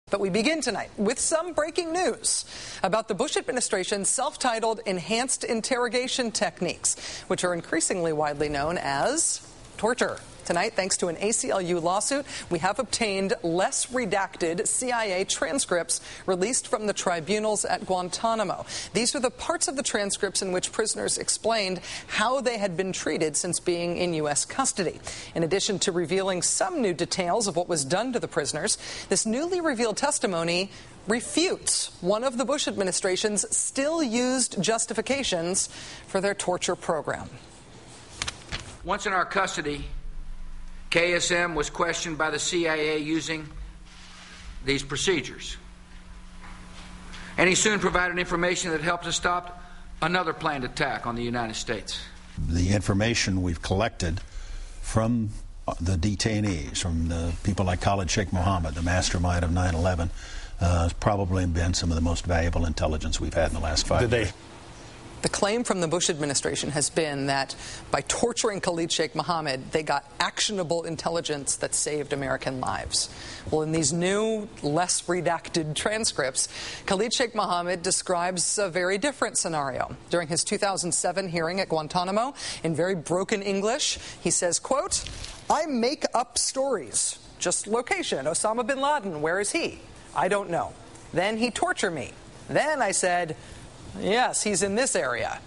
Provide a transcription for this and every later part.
But we begin tonight with some breaking news about the Bush administration's self-titled enhanced interrogation techniques, which are increasingly widely known as torture. Tonight, thanks to an ACLU lawsuit, we have obtained less redacted CIA transcripts released from the tribunals at Guantanamo. These are the parts of the transcripts in which prisoners explained how they had been treated since being in U.S. custody. In addition to revealing some new details of what was done to the prisoners, this newly revealed testimony refutes one of the Bush administration's still used justifications for their torture program. Once in our custody, KSM was questioned by the CIA using these procedures. And he soon provided information that helped us stop another planned attack on the United States. The information we've collected from the detainees, from the people like Khalid Sheikh Mohammed, the mastermind of 9/11, has probably been some of the most valuable intelligence we've had in the last 5 years. The claim from the Bush administration has been that by torturing Khalid Sheikh Mohammed, they got actionable intelligence that saved American lives. Well, in these new, less redacted transcripts, Khalid Sheikh Mohammed describes a very different scenario. During his 2007 hearing at Guantanamo, in very broken English, he says, quote, "I make up stories. Just location. Osama bin Laden, where is he? I don't know. Then he tortured me. Then I said, yes, he's in this area."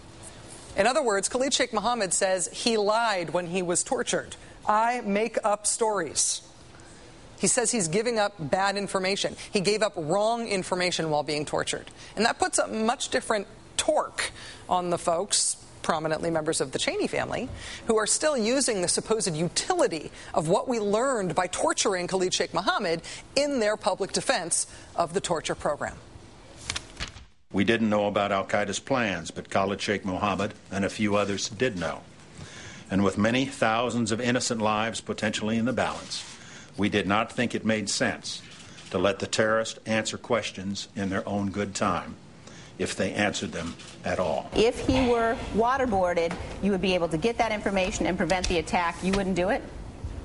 In other words, Khalid Sheikh Mohammed says he lied when he was tortured. I make up stories. He says he's giving up bad information. He gave up wrong information while being tortured. And that puts a much different torque on the folks, prominently members of the Cheney family, who are still using the supposed utility of what we learned by torturing Khalid Sheikh Mohammed in their public defense of the torture program. We didn't know about al-Qaeda's plans, but Khalid Sheikh Mohammed and a few others did know. And with many thousands of innocent lives potentially in the balance, we did not think it made sense to let the terrorists answer questions in their own good time, if they answered them at all. If he were waterboarded, you would be able to get that information and prevent the attack. You wouldn't do it?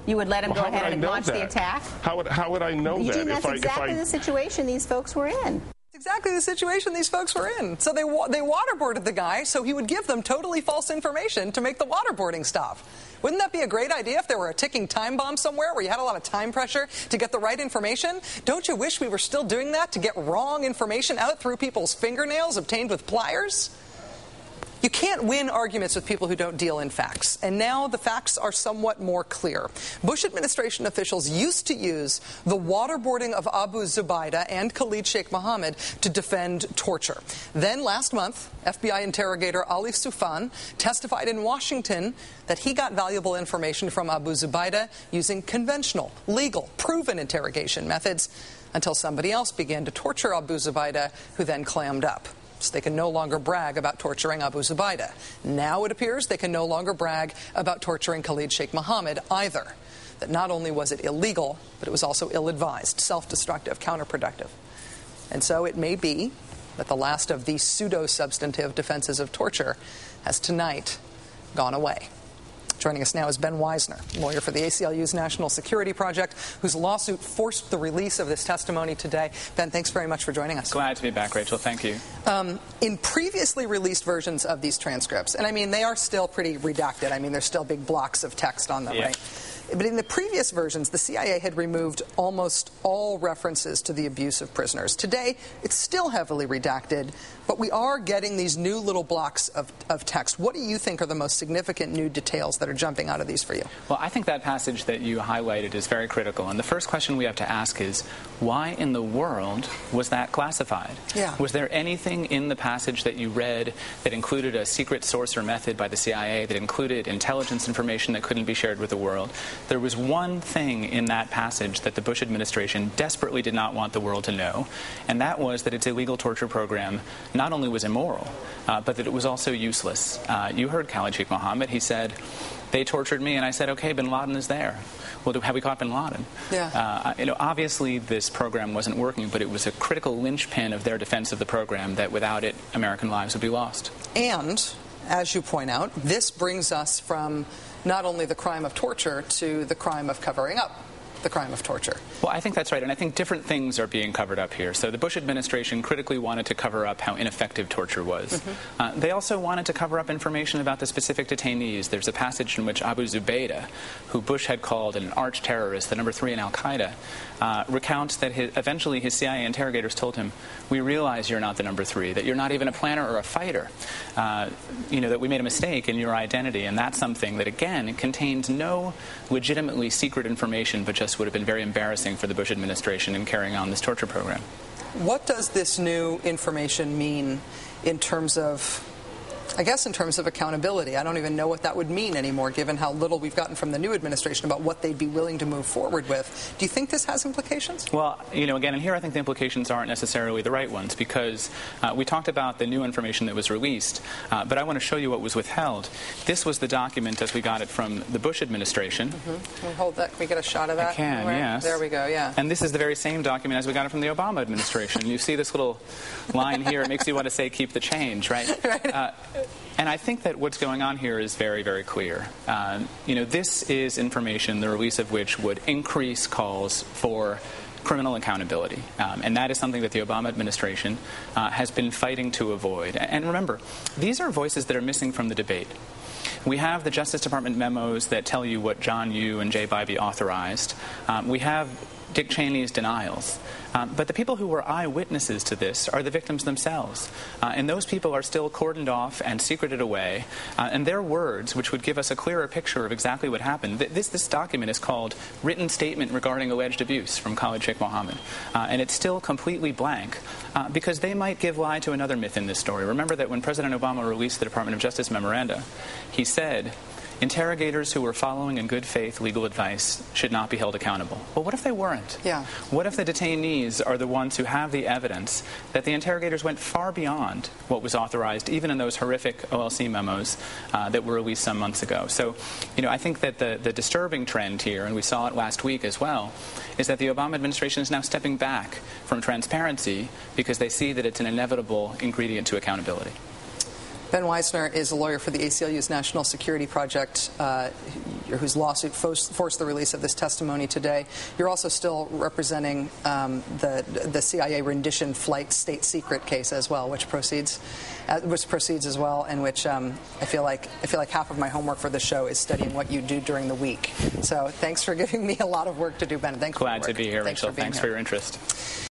You would let him go ahead and launch the attack? How would I know that? Eugene, that's exactly the situation these folks were in. Exactly the situation these folks were in. So they waterboarded the guy so he would give them totally false information to make the waterboarding stop. Wouldn't that be a great idea if there were a ticking time bomb somewhere where you had a lot of time pressure to get the right information? Don't you wish we were still doing that to get wrong information out through people's fingernails obtained with pliers? You can't win arguments with people who don't deal in facts. And now the facts are somewhat more clear. Bush administration officials used to use the waterboarding of Abu Zubaydah and Khalid Sheikh Mohammed to defend torture. Then last month, FBI interrogator Ali Soufan testified in Washington that he got valuable information from Abu Zubaydah using conventional, legal, proven interrogation methods until somebody else began to torture Abu Zubaydah, who then clammed up. So they can no longer brag about torturing Abu Zubaydah. Now it appears they can no longer brag about torturing Khalid Sheikh Mohammed either. That not only was it illegal, but it was also ill-advised, self-destructive, counterproductive. And so it may be that the last of these pseudo-substantive defenses of torture has tonight gone away. Joining us now is Ben Weisner, lawyer for the ACLU's National Security Project, whose lawsuit forced the release of this testimony today. Ben, thanks very much for joining us. Glad to be back, Rachel. Thank you. In previously released versions of these transcripts, and I mean, they are still pretty redacted. I mean, there's still big blocks of text on them, yeah. Right? But in the previous versions, the CIA had removed almost all references to the abuse of prisoners. Today, it's still heavily redacted, but we are getting these new little blocks of text. What do you think are the most significant new details that are jumping out of these for you? Well, I think that passage that you highlighted is very critical. And the first question we have to ask is, why in the world was that classified? Yeah. Was there anything in the passage that you read that included a secret source or method by the CIA, that included intelligence information that couldn't be shared with the world? There was one thing in that passage that the Bush administration desperately did not want the world to know, and that was that its illegal torture program not only was immoral, but that it was also useless. You heard Khalid Sheikh Mohammed. He said, they tortured me, and I said, okay, bin Laden is there. Well, have we caught bin Laden? Yeah. Obviously this program wasn't working, but it was a critical linchpin of their defense of the program that without it, American lives would be lost. And, as you point out, this brings us from not only the crime of torture to the crime of covering up the crime of torture. Well, I think that's right, and I think different things are being covered up here. So the Bush administration critically wanted to cover up how ineffective torture was. They also wanted to cover up information about the specific detainees. There's a passage in which Abu Zubaydah, who Bush had called an arch-terrorist, the number 3 in al-Qaeda, recounts that eventually his CIA interrogators told him, "We realize you're not the number 3, that you're not even a planner or a fighter, that we made a mistake in your identity." And that's something that, again, contains no legitimately secret information, but just would have been very embarrassing for the Bush administration in carrying on this torture program. What does this new information mean in terms of, I guess, in terms of accountability? I don't even know what that would mean anymore, given how little we've gotten from the new administration about what they'd be willing to move forward with. Do you think this has implications? Well, again, and here I think the implications aren't necessarily the right ones, because we talked about the new information that was released, but I want to show you what was withheld. This was the document as we got it from the Bush administration. Can we hold that? Can we get a shot of that? I can, yes. There we go, yeah. And this is the very same document as we got it from the Obama administration. You see this little line here, it makes you want to say, keep the change, right? Right. And I think that what's going on here is very, very clear. This is information, the release of which would increase calls for criminal accountability. And that is something that the Obama administration has been fighting to avoid. And remember, these are voices that are missing from the debate. We have the Justice Department memos that tell you what John Yoo and Jay Bybee authorized. We have Dick Cheney's denials. But the people who were eyewitnesses to this are the victims themselves. And those people are still cordoned off and secreted away. And their words, which would give us a clearer picture of exactly what happened. This document is called Written Statement Regarding Alleged Abuse from Khalid Sheikh Mohammed. And it's still completely blank because they might give lie to another myth in this story. Remember that when President Obama released the Department of Justice memoranda, he said, interrogators who were following in good faith legal advice should not be held accountable. Well, what if they weren't? Yeah. What if the detainees are the ones who have the evidence that the interrogators went far beyond what was authorized, even in those horrific OLC memos that were released some months ago? So, I think that the disturbing trend here, and we saw it last week as well, is that the Obama administration is now stepping back from transparency because they see that it's an inevitable ingredient to accountability. Ben Weisner is a lawyer for the ACLU's National Security Project, whose lawsuit forced the release of this testimony today. You're also still representing the CIA rendition flight state secret case as well, which proceeds as well, and which I feel like half of my homework for the show is studying what you do during the week. So thanks for giving me a lot of work to do, Ben. Thanks. Glad for to be here, Rachel. Thanks for your interest.